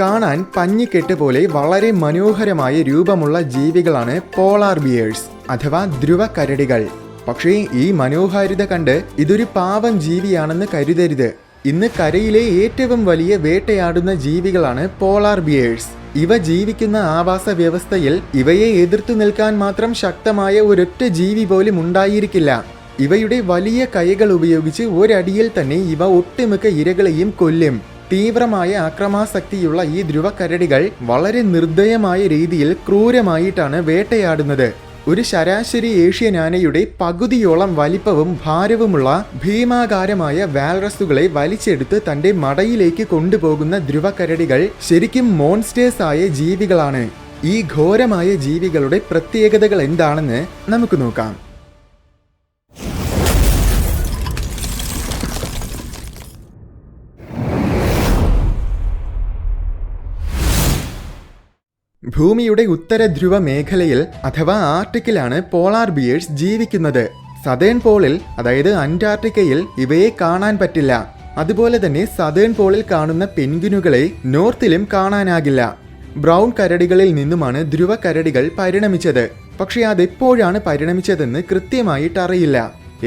കാണാൻ പഞ്ഞിക്കെട്ട് പോലെ വളരെ മനോഹരമായ രൂപമുള്ള ജീവികളാണ് പോളാർ ബിയേഴ്സ് അഥവാ ധ്രുവ കരടികൾ. പക്ഷേ ഈ മനോഹാരിത കണ്ട് ഇതൊരു പാവം ജീവിയാണെന്ന് കരുതരുത്. ഇന്ന് കരയിലെ ഏറ്റവും വലിയ വേട്ടയാടുന്ന ജീവികളാണ് പോളാർ ബിയേഴ്സ്. ഇവ ജീവിക്കുന്ന ആവാസ വ്യവസ്ഥയിൽ ഇവയെ എതിർത്തു നിൽക്കാൻ മാത്രം ശക്തമായ ഒരൊറ്റ ജീവി പോലും ഉണ്ടായിരിക്കില്ല. ഇവയുടെ വലിയ കൈകൾ ഉപയോഗിച്ച് ഒരടിയിൽ തന്നെ ഇവ ഒട്ടുമിക്ക ഇരകളെയും കൊല്ലും. തീവ്രമായ ആക്രമണാശക്തിയുള്ള ഈ ധ്രുവക്കരടികൾ വളരെ നിർദ്ദയമായ രീതിയിൽ ക്രൂരമായിട്ടാണ് വേട്ടയാടുന്നത്. ഒരു ശരാശരി ഏഷ്യൻ ആനയുടെ പകുതിയോളം വലിപ്പവും ഭാരവുമുള്ള ഭീമാകാരമായ വാൽറസുകളെ വലിച്ചെടുത്ത് തന്റെ മടയിലേക്ക് കൊണ്ടുപോകുന്ന ധ്രുവക്കരടികൾ ശരിക്കും മോൺസ്റ്റേഴ്സ് ആയ ജീവികളാണ്. ഈ ഘോരമായ ജീവികളുടെ പ്രത്യേകതകൾ എന്താണെന്ന് നമുക്ക് നോക്കാം. ഭൂമിയുടെ ഉത്തര ധ്രുവ മേഖലയിൽ അഥവാ ആർട്ടിക്കിലാണ് പോളാർ ബിയേഴ്സ് ജീവിക്കുന്നത്. സതേൺ പോളിൽ അതായത് അന്റാർട്ടിക്കയിൽ ഇവയെ കാണാൻ പറ്റില്ല. അതുപോലെ തന്നെ സതേൺ പോളിൽ കാണുന്ന പെൻഗ്വിനുകളെ നോർത്തിലും കാണാനാകില്ല. ബ്രൗൺ കരടികളിൽ നിന്നുമാണ് ധ്രുവ കരടികൾ പരിണമിച്ചത്. പക്ഷേ അതെപ്പോഴാണ് പരിണമിച്ചതെന്ന് കൃത്യമായിട്ട് അറിയില്ല.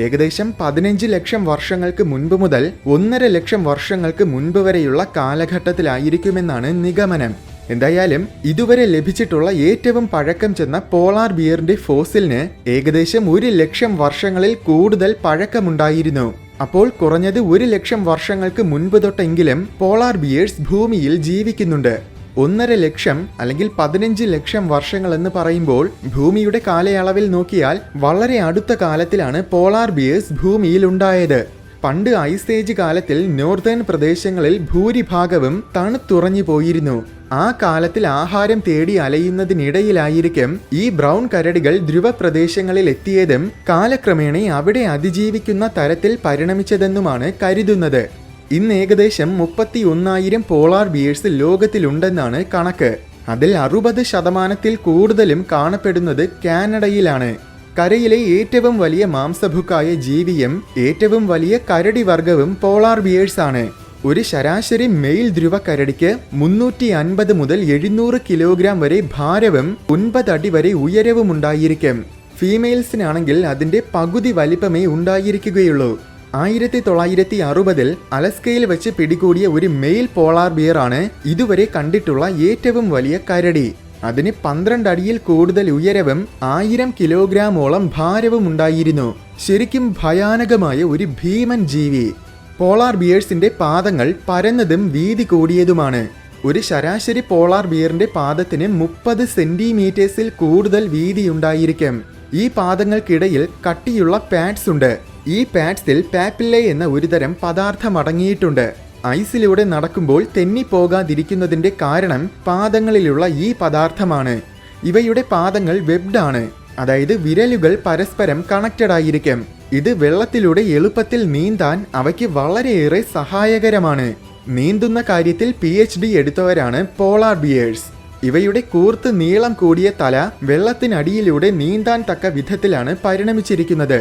ഏകദേശം 15 ലക്ഷം വർഷങ്ങൾക്ക് മുൻപ് മുതൽ 1.5 ലക്ഷം വർഷങ്ങൾക്ക് മുൻപ് വരെയുള്ള കാലഘട്ടത്തിലായിരിക്കുമെന്നാണ് നിഗമനം. എന്തായാലും ഇതുവരെ ലഭിച്ചിട്ടുള്ള ഏറ്റവും പഴക്കം ചെന്ന പോളാർ ബിയറിന്റെ ഫോസിലിന് ഏകദേശം 1 ലക്ഷം വർഷങ്ങളിൽ കൂടുതൽ പഴക്കമുണ്ടായിരുന്നു. അപ്പോൾ കുറഞ്ഞത് 1 ലക്ഷം വർഷങ്ങൾക്ക് മുൻപ് തൊട്ടെങ്കിലും പോളാർ ബിയേഴ്സ് ഭൂമിയിൽ ജീവിക്കുന്നുണ്ട്. 1.5 ലക്ഷം അല്ലെങ്കിൽ 15 ലക്ഷം വർഷങ്ങൾ എന്ന് പറയുമ്പോൾ ഭൂമിയുടെ കാലയളവിൽ നോക്കിയാൽ വളരെ അടുത്ത കാലത്തിലാണ് പോളാർ ബിയേഴ്സ് ഭൂമിയിൽ ഉണ്ടായത്. പണ്ട് ഐസ് ഏജ് കാലത്തിൽ നോർത്തേൺ പ്രദേശങ്ങളിൽ ഭൂരിഭാഗവും തണുത്തുറഞ്ഞു പോയിരുന്നു. ആ കാലത്തിൽ ആഹാരം തേടി അലയുന്നതിനിടയിലായിരിക്കും ഈ ബ്രൗൺ കരടികൾ ധ്രുവ പ്രദേശങ്ങളിൽ എത്തിയതും കാലക്രമേണ അവിടെ അതിജീവിക്കുന്ന തരത്തിൽ പരിണമിച്ചതെന്നുമാണ് കരുതുന്നത്. ഇന്ന് ഏകദേശം 31,000 പോളാർ ബിയേഴ്സ് ലോകത്തിലുണ്ടെന്നാണ് കണക്ക്. അതിൽ 60% കൂടുതലും കാണപ്പെടുന്നത് കാനഡയിലാണ്. കരയിലെ ഏറ്റവും വലിയ മാംസഭുക്കായ ജീവിയും ഏറ്റവും വലിയ കരടി വർഗവും പോളാർ ബിയേഴ്സ് ആണ്. ഒരു ശരാശരി മെയിൽ ധ്രുവ കരടിക്ക് 350 മുതൽ 700 കിലോഗ്രാം വരെ ഭാരവും 9 അടി വരെ ഉയരവും ഉണ്ടായിരിക്കും. ഫീമെയിൽസിനാണെങ്കിൽ അതിന്റെ പകുതി വലിപ്പമേ ഉണ്ടായിരിക്കുകയുള്ളൂ. 1960-ൽ അലസ്കയിൽ വെച്ച് പിടികൂടിയ ഒരു മെയിൽ പോളാർ ബിയർ ആണ് ഇതുവരെ കണ്ടിട്ടുള്ള ഏറ്റവും വലിയ കരടി. അതിന് 12 അടിയിൽ കൂടുതൽ ഉയരവും 1000 കിലോഗ്രാമോളം ഭാരവും ഉണ്ടായിരുന്നു. ശരിക്കും ഭയാനകമായ ഒരു ഭീമൻ ജീവി. പോളാർ ബിയേഴ്സിന്റെ പാദങ്ങൾ പരന്നതും വീതി കൂടിയതുമാണ്. ഒരു ശരാശരി പോളാർ ബിയറിന്റെ പാദത്തിന് 30 സെന്റിമീറ്റേഴ്സിൽ കൂടുതൽ വീതിയുണ്ടായിരിക്കും. ഈ പാദങ്ങൾക്കിടയിൽ കട്ടിയുള്ള പാഡ്സ് ഉണ്ട്. ഈ പാഡ്സിൽ പാപ്പില്ലേ എന്ന ഒരുതരം പദാർത്ഥം അടങ്ങിയിട്ടുണ്ട്. ഐസിലൂടെ നടക്കുമ്പോൾ തെന്നിപ്പോകാതിരിക്കുന്നതിന്റെ കാരണം പാദങ്ങളിലുള്ള ഈ പദാർത്ഥമാണ്. ഇവയുടെ പാദങ്ങൾ വെബ്ഡ് ആണ്, അതായത് വിരലുകൾ പരസ്പരം കണക്റ്റഡ് ആയിരിക്കും. ഇത് വെള്ളത്തിലൂടെ എളുപ്പത്തിൽ നീന്താൻ അവയ്ക്ക് വളരെയേറെ സഹായകരമാണ്. നീന്തുന്ന കാര്യത്തിൽ PhD എടുത്തവരാണ് പോളാർ ബിയേഴ്സ്. ഇവയുടെ കൂർത്ത് നീളം കൂടിയ തല വെള്ളത്തിനടിയിലൂടെ നീന്താൻ തക്ക വിധത്തിലാണ് പരിണമിച്ചിരിക്കുന്നത്.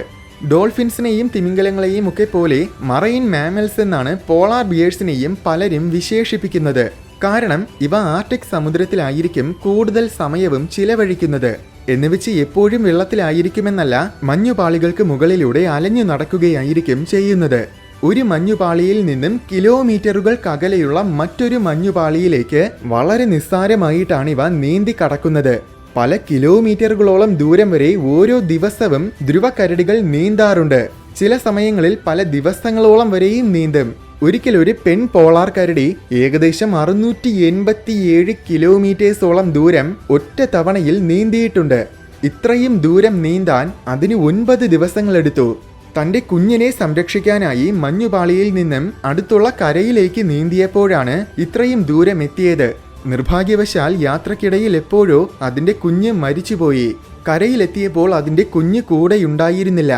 ഡോൾഫിൻസിനെയും തിമിംഗലങ്ങളെയും ഒക്കെ പോലെ മറൈൻ മാമൽസ് എന്നാണ് പോളാർ ബിയേഴ്സിനെയും പലരും വിശേഷിപ്പിക്കുന്നത്. കാരണം ഇവ ആർട്ടിക് സമുദ്രത്തിലായിരിക്കും കൂടുതൽ സമയവും ചിലവഴിക്കുന്നത്. എന്നുവെച്ച് എപ്പോഴും വെള്ളത്തിലായിരിക്കുമെന്നല്ല, മഞ്ഞുപാളികൾക്ക് മുകളിലൂടെ അലഞ്ഞു നടക്കുകയായിരിക്കും ചെയ്യുന്നത്. ഒരു മഞ്ഞുപാളിയിൽ നിന്നും കിലോമീറ്ററുകൾക്കകലെയുള്ള മറ്റൊരു മഞ്ഞുപാളിയിലേക്ക് വളരെ നിസ്സാരമായിട്ടാണ് ഇവ നീന്തി കടക്കുന്നത്. പല കിലോമീറ്ററുകളോളം ദൂരം വരെ ഓരോ ദിവസവും ധ്രുവക്കരടികൾ നീന്താറുണ്ട്. ചില സമയങ്ങളിൽ പല ദിവസങ്ങളോളം വരെയും നീന്തും. ഒരിക്കൽ ഒരു പെൺ പോളാർ കരടി ഏകദേശം 687 കിലോമീറ്റേഴ്സോളം ദൂരം ഒറ്റ തവണയിൽ നീന്തിയിട്ടുണ്ട്. ഇത്രയും ദൂരം നീന്താൻ അതിന് 9 ദിവസങ്ങളെടുത്തു. തന്റെ കുഞ്ഞിനെ സംരക്ഷിക്കാനായി മഞ്ഞുപാളിയിൽ നിന്നും അടുത്തുള്ള കരയിലേക്ക് നീന്തിയപ്പോഴാണ് ഇത്രയും ദൂരം എത്തിയത്. നിർഭാഗ്യവശാൽ യാത്രക്കിടയിൽ എപ്പോഴോ അതിന്റെ കുഞ്ഞ് മരിച്ചുപോയി. കരയിലെത്തിയപ്പോൾ അതിന്റെ കുഞ്ഞ് കൂടെയുണ്ടായിരുന്നില്ല.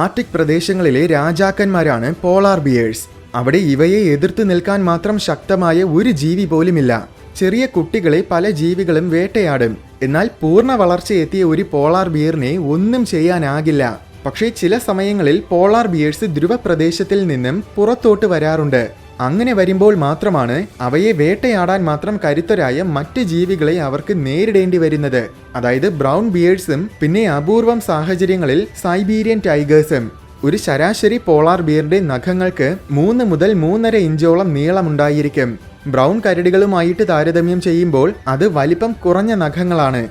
ആർട്ടിക് പ്രദേശങ്ങളിലെ രാജാക്കന്മാരാണ് പോളാർ ബിയേഴ്സ്. അവിടെ ഇവയെ എതിർത്ത് നിൽക്കാൻ മാത്രം ശക്തമായ ഒരു ജീവി പോലുമില്ല. ചെറിയ കുട്ടികളെ പല ജീവികളും വേട്ടയാടും. എന്നാൽ പൂർണ്ണ വളർച്ചയെത്തിയ ഒരു പോളാർ ബിയറിനെ ഒന്നും ചെയ്യാനാകില്ല. പക്ഷേ ചില സമയങ്ങളിൽ പോളാർ ബിയേഴ്സ് ധ്രുവപ്രദേശത്തിൽ നിന്നും പുറത്തോട്ട് വരാറുണ്ട്. അങ്ങനെ വരുമ്പോൾ മാത്രമാണ് അവയെ വേട്ടയാടാൻ മാത്രം കരുത്തരായ മറ്റ് ജീവികളെ അവർക്ക് നേരിടേണ്ടി വരുന്നത്. അതായത് ബ്രൗൺ ബിയേഴ്സും പിന്നെ അപൂർവം സാഹചര്യങ്ങളിൽ സൈബീരിയൻ ടൈഗേഴ്സും. ഒരു ശരാശരി പോളാർ ബിയറിന്റെ നഖങ്ങൾക്ക് 3 മുതൽ 3.5 ഇഞ്ചോളം നീളമുണ്ടായിരിക്കും. ബ്രൗൺ കരടികളുമായിട്ട് താരതമ്യം ചെയ്യുമ്പോൾ അത് വലിപ്പം കുറഞ്ഞ നഖങ്ങളാണ്.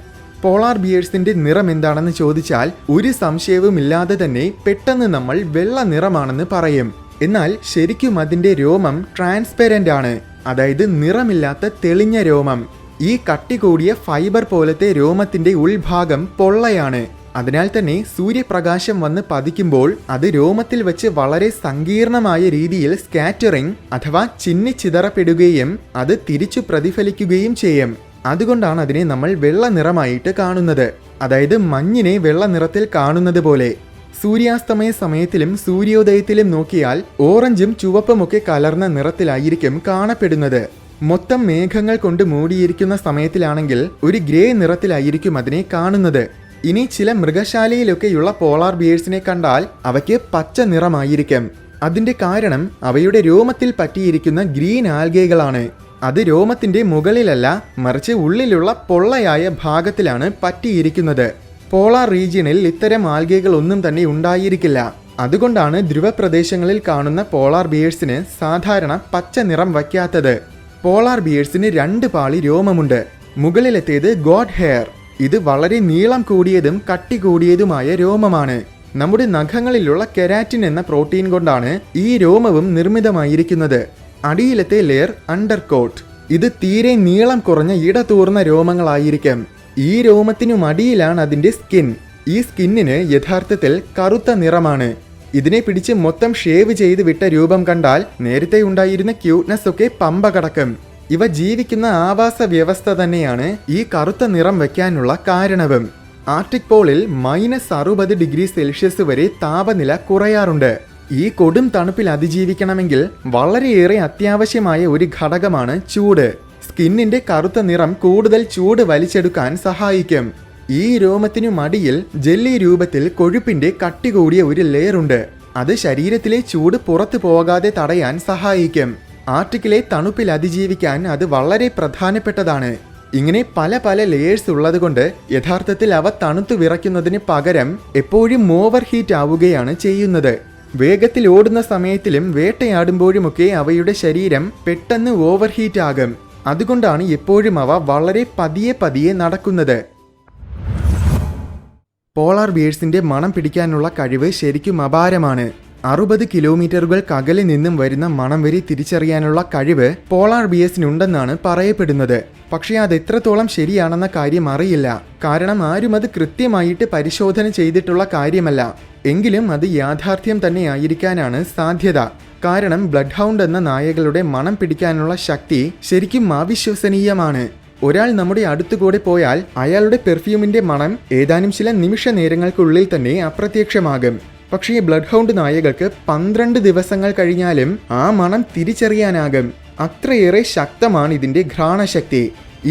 പോളാർ ബിയേഴ്സിന്റെ നിറം എന്താണെന്ന് ചോദിച്ചാൽ ഒരു സംശയവുമില്ലാതെ തന്നെ പെട്ടെന്ന് നമ്മൾ വെള്ള നിറമാണെന്ന് പറയും. എന്നാൽ ശരിക്കും അതിന്റെ രോമം ട്രാൻസ്പെരന്റ് ആണ്, അതായത് നിറമില്ലാത്ത തെളിഞ്ഞ രോമം. ഈ കട്ടി കൂടിയ ഫൈബർ പോലത്തെ രോമത്തിന്റെ ഉൾഭാഗം പൊള്ളയാണ്. അതിനാൽ തന്നെ സൂര്യപ്രകാശം വന്ന് പതിക്കുമ്പോൾ അത് രോമത്തിൽ വെച്ച് വളരെ സങ്കീർണമായ രീതിയിൽ സ്കാറ്ററിംഗ് അഥവാ ചിന്നിച്ചിതറപ്പെടുകയും അത് തിരിച്ചു പ്രതിഫലിക്കുകയും ചെയ്യും. അതുകൊണ്ടാണ് അതിനെ നമ്മൾ വെള്ള നിറമായിട്ട് കാണുന്നത്, അതായത് മഞ്ഞിനെ വെള്ള നിറത്തിൽ കാണുന്നത് പോലെ. സൂര്യാസ്തമയ സമയത്തിലും സൂര്യോദയത്തിലും നോക്കിയാൽ ഓറഞ്ചും ചുവപ്പുമൊക്കെ കലർന്ന നിറത്തിലായിരിക്കും കാണപ്പെടുന്നത്. മൊത്തം മേഘങ്ങൾ കൊണ്ട് മൂടിയിരിക്കുന്ന സമയത്തിലാണെങ്കിൽ ഒരു ഗ്രേ നിറത്തിലായിരിക്കും അതിനെ കാണുന്നത്. ഇനി ചില മൃഗശാലയിലൊക്കെയുള്ള പോളാർ ബിയേഴ്സിനെ കണ്ടാൽ അവയ്ക്ക് പച്ച നിറമായിരിക്കും. അതിന്റെ കാരണം അവയുടെ രോമത്തിൽ പറ്റിയിരിക്കുന്ന ഗ്രീൻ ആൽഗകളാണ്. അത് രോമത്തിന്റെ മുകളിലല്ല, മറിച്ച് ഉള്ളിലുള്ള പൊള്ളയായ ഭാഗത്തിലാണ് പറ്റിയിരിക്കുന്നത്. പോളാർ റീജിയനിൽ ഇത്തരം ആൽഗകൾ ഒന്നും തന്നെ ഉണ്ടായിരിക്കില്ല. അതുകൊണ്ടാണ് ധ്രുവപ്രദേശങ്ങളിൽ കാണുന്ന പോളാർ ബിയേഴ്സിന് സാധാരണ പച്ച നിറം വയ്ക്കാത്തത്. പോളാർ ബിയേഴ്സിന് 2 പാളി രോമമുണ്ട്. മുകളിലെത്തേത് ഗോഡ് ഹെയർ. ഇത് വളരെ നീളം കൂടിയതും കട്ടി കൂടിയതുമായ രോമമാണ്. നമ്മുടെ നഖങ്ങളിലുള്ള കെരാറ്റിൻ എന്ന പ്രോട്ടീൻ കൊണ്ടാണ് ഈ രോമവും നിർമ്മിതമായിരിക്കുന്നത്. അടിയിലത്തെ ലെയർ അണ്ടർകോട്ട്. ഇത് തീരെ നീളം കുറഞ്ഞ ഇടതൂർന്ന രോമങ്ങളായിരിക്കും. ഈ രോമത്തിനും അടിയിലാണ് അതിന്റെ സ്കിൻ. ഈ സ്കിന്നിന് യഥാർത്ഥത്തിൽ കറുത്ത നിറമാണ്. ഇതിനെ പിടിച്ച് മൊത്തം ഷേവ് ചെയ്ത് വിട്ട രൂപം കണ്ടാൽ നേരത്തെ ഉണ്ടായിരുന്ന ക്യൂട്ട്നെസ് ഒക്കെ പമ്പ കടക്കും. ഇവ ജീവിക്കുന്ന ആവാസ വ്യവസ്ഥ തന്നെയാണ് ഈ കറുത്ത നിറം വയ്ക്കാനുള്ള കാരണവും. ആർട്ടിക് പോളിൽ -60°C വരെ താപനില കുറയാറുണ്ട്. ഈ കൊടും തണുപ്പിൽ അതിജീവിക്കണമെങ്കിൽ വളരെയേറെ അത്യാവശ്യമായ ഒരു ഘടകമാണ് ചൂട്. സ്കിന്നിന്റെ കറുത്ത നിറം കൂടുതൽ ചൂട് വലിച്ചെടുക്കാൻ സഹായിക്കും. ഈ രോമത്തിനു മടിയിൽ ജെല്ലി രൂപത്തിൽ കൊഴുപ്പിന്റെ കട്ടി കൂടിയ ഒരു ലെയർ ഉണ്ട്. അത് ശരീരത്തിലെ ചൂട് പുറത്തു പോകാതെ തടയാൻ സഹായിക്കും. ആർട്ടിക്കിലെ തണുപ്പിൽ അതിജീവിക്കാൻ അത് വളരെ പ്രധാനപ്പെട്ടതാണ്. ഇങ്ങനെ പല പല ലെയേഴ്സ് ഉള്ളതുകൊണ്ട് യഥാർത്ഥത്തിൽ അവ തണുത്തു വിറയ്ക്കുന്നതിന് പകരം എപ്പോഴും ഓവർ ഹീറ്റ് ആവുകയാണ് ചെയ്യുന്നത്. വേഗത്തിൽ ഓടുന്ന സമയത്തിലും വേട്ടയാടുമ്പോഴുമൊക്കെ അവയുടെ ശരീരം പെട്ടെന്ന് ഓവർ ഹീറ്റ് ആകും. അതുകൊണ്ടാണ് എപ്പോഴും അവ വളരെ പതിയെ പതിയെ നടക്കുന്നത്. പോളാർ ബിയേഴ്സിന്റെ മണം പിടിക്കാനുള്ള കഴിവ് ശരിക്കും അപാരമാണ്. 60 കിലോമീറ്ററുകൾക്ക് അകലെ നിന്നും വരുന്ന മണം വരെ തിരിച്ചറിയാനുള്ള കഴിവ് പോളാർ ബിയേഴ്സിനുണ്ടെന്നാണ് പറയപ്പെടുന്നത്. പക്ഷേ അത് എത്രത്തോളം ശരിയാണെന്ന കാര്യം അറിയില്ല. കാരണം ആരും അത് കൃത്യമായിട്ട് പരിശോധന ചെയ്തിട്ടുള്ള കാര്യമല്ല. എങ്കിലും അത് യാഥാർത്ഥ്യം തന്നെ ആയിരിക്കാനാണ് സാധ്യത. കാരണം ബ്ലഡ് ഹൗണ്ട് എന്ന നായകളുടെ മണം പിടിക്കാനുള്ള ശക്തി ശരിക്കും അവിശ്വസനീയമാണ്. ഒരാൾ നമ്മുടെ അടുത്തുകൂടെ പോയാൽ അയാളുടെ പെർഫ്യൂമിന്റെ മണം ഏതാനും ചില നിമിഷ നേരങ്ങൾക്കുള്ളിൽ തന്നെ അപ്രത്യക്ഷമാകും. പക്ഷേ ബ്ലഡ് ഹൗണ്ട് നായകൾക്ക് 12 ദിവസങ്ങൾ കഴിഞ്ഞാലും ആ മണം തിരിച്ചറിയാനാകും. അത്രയേറെ ശക്തമാണ് ഇതിന്റെ ഘ്രാണശക്തി.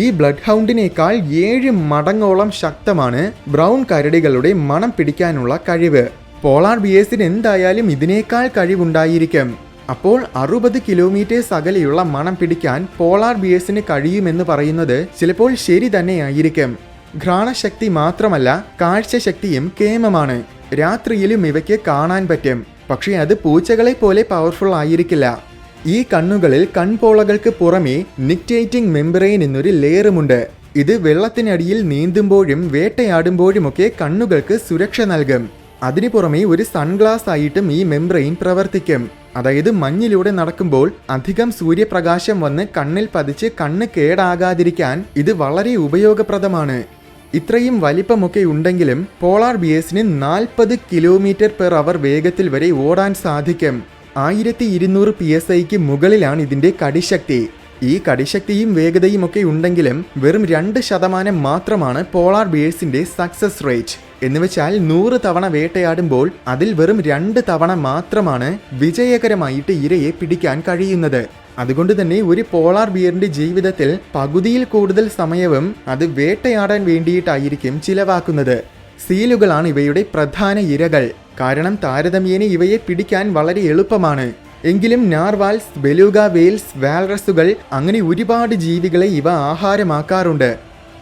ഈ ബ്ലഡ് ഹൗണ്ടിനേക്കാൾ 7 മടങ്ങോളം ശക്തമാണ് ബ്രൗൺ കരടികളുടെ മണം പിടിക്കാനുള്ള കഴിവ്. പോളാർ ബിയേഴ്സിന് എന്തായാലും ഇതിനേക്കാൾ കഴിവുണ്ടായിരിക്കും. അപ്പോൾ 60 കിലോമീറ്റേഴ്സ് അകലെയുള്ള മണം പിടിക്കാൻ പോളാർ ബിയേഴ്സിന് കഴിയുമെന്ന് പറയുന്നത് ചിലപ്പോൾ ശരി തന്നെയായിരിക്കും. ഘ്രാണശക്തി മാത്രമല്ല, കാഴ്ചശക്തിയും കേമമാണ്. രാത്രിയിലും ഇവയ്ക്ക് കാണാൻ പറ്റും. പക്ഷേ അത് പൂച്ചകളെ പോലെ പവർഫുൾ ആയിരിക്കില്ല. ഈ കണ്ണുകളിൽ കൺപോളകൾക്ക് പുറമേ നിക്റ്റേറ്റിംഗ് മെംബ്രെയിൻ എന്നൊരു ലെയറുമുണ്ട്. ഇത് വെള്ളത്തിനടിയിൽ നീന്തുമ്പോഴും വേട്ടയാടുമ്പോഴുമൊക്കെ കണ്ണുകൾക്ക് സുരക്ഷ നൽകും. അതിനു പുറമെ ഒരു സൺഗ്ലാസ് ആയിട്ടും ഈ മെംബ്രെയിൻ പ്രവർത്തിക്കും. അതായത് മഞ്ഞിലൂടെ നടക്കുമ്പോൾ അധികം സൂര്യപ്രകാശം വന്ന് കണ്ണിൽ പതിച്ച് കണ്ണ് കേടാകാതിരിക്കാൻ ഇത് വളരെ ഉപയോഗപ്രദമാണ്. ഇത്രയും വലിപ്പമൊക്കെ ഉണ്ടെങ്കിലും പോളാർ ബിയേഴ്സിന് 40 km/h വേഗത്തിൽ വരെ ഓടാൻ സാധിക്കും. 1200 PSIക്ക് മുകളിലാണ് ഇതിന്റെ കടിശക്തി. ഈ കടിശക്തിയും വേഗതയും ഒക്കെ ഉണ്ടെങ്കിലും വെറും 2% മാത്രമാണ് പോളാർ ബിയേഴ്സിന്റെ സക്സസ് റേറ്റ്. എന്നുവെച്ചാൽ 100 തവണ വേട്ടയാടുമ്പോൾ അതിൽ വെറും 2 തവണ മാത്രമാണ് വിജയകരമായിട്ട് ഇരയെ പിടിക്കാൻ കഴിയുന്നത്. അതുകൊണ്ട് തന്നെ ഒരു പോളാർ ബിയറിന്റെ ജീവിതത്തിൽ പകുതിയിൽ കൂടുതൽ സമയവും അത് വേട്ടയാടാൻ വേണ്ടിയിട്ടായിരിക്കും ചിലവാക്കുന്നത്. സീലുകളാണ് ഇവയുടെ പ്രധാന ഇരകൾ. കാരണം താരതമ്യേന ഇവയെ പിടിക്കാൻ വളരെ എളുപ്പമാണ്. എങ്കിലും നാർവാൽസ്, ബെലൂഗ വെയിൽസ്, വാൽറസുകൾ അങ്ങനെ ഒരുപാട് ജീവികളെ ഇവ ആഹാരമാക്കാറുണ്ട്.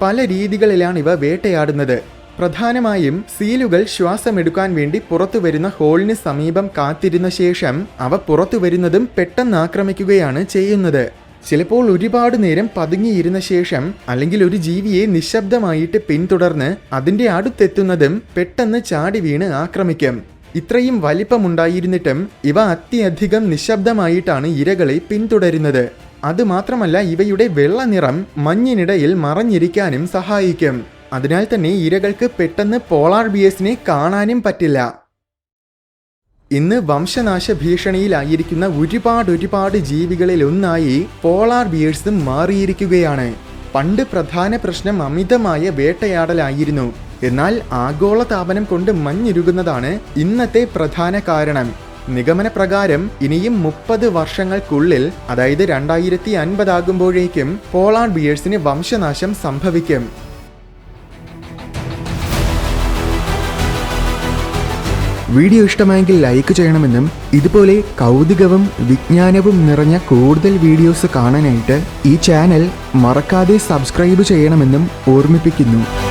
പല രീതികളിലാണ് ഇവ വേട്ടയാടുന്നത്. പ്രധാനമായും സീലുകൾ ശ്വാസമെടുക്കാൻ വേണ്ടി പുറത്തു വരുന്ന ഹോളിന് സമീപം കാത്തിരുന്ന ശേഷം അവ പുറത്തു വരുന്നതും പെട്ടെന്ന് ആക്രമിക്കുകയാണ് ചെയ്യുന്നത്. ചിലപ്പോൾ ഒരുപാട് നേരം പതുങ്ങിയിരുന്ന ശേഷം അല്ലെങ്കിൽ ഒരു ജീവിയെ നിശബ്ദമായിട്ട് പിന്തുടർന്ന് അതിന്റെ അടുത്തെത്തുന്നതും പെട്ടെന്ന് ചാടി വീണ് ആക്രമിക്കും. ഇത്രയും വലിപ്പമുണ്ടായിരുന്നിട്ടും ഇവ അത്യധികം നിശബ്ദമായിട്ടാണ് ഇരകളെ പിന്തുടരുന്നത്. അതുമാത്രമല്ല, ഇവയുടെ വെള്ള നിറം മഞ്ഞിനിടയിൽ മറഞ്ഞിരിക്കാനും സഹായിക്കും. അതിനാൽ തന്നെ ഇരകൾക്ക് പെട്ടെന്ന് പോളാർ ബിയേഴ്സിനെ കാണാനും പറ്റില്ല. ഇന്ന് വംശനാശ ഭീഷണിയിലായിരിക്കുന്ന ഒരുപാട് ജീവികളിൽ ഒന്നായി പോളാർ ബിയേഴ്സും മാറിയിരിക്കുകയാണ്. പണ്ട് പ്രധാന പ്രശ്നം അമിതമായ വേട്ടയാടലായിരുന്നു. എന്നാൽ ആഗോളതാപനം കൊണ്ട് മഞ്ഞുരുകുന്നതാണ് ഇന്നത്തെ പ്രധാന കാരണം. നിഗമനപ്രകാരം ഇനിയും 30 വർഷങ്ങൾക്കുള്ളിൽ, അതായത് 2050 ആകുമ്പോഴേക്കും പോളാർ ബിയേഴ്സിന് വംശനാശം സംഭവിക്കും. വീഡിയോ ഇഷ്ടമായെങ്കിൽ ലൈക്ക് ചെയ്യണമെന്നും ഇതുപോലെ കൗതുകവും വിജ്ഞാനവും നിറഞ്ഞ കൂടുതൽ വീഡിയോസ് കാണാനായിട്ട് ഈ ചാനൽ മറക്കാതെ സബ്സ്ക്രൈബ് ചെയ്യണമെന്നും ഓർമ്മിപ്പിക്കുന്നു.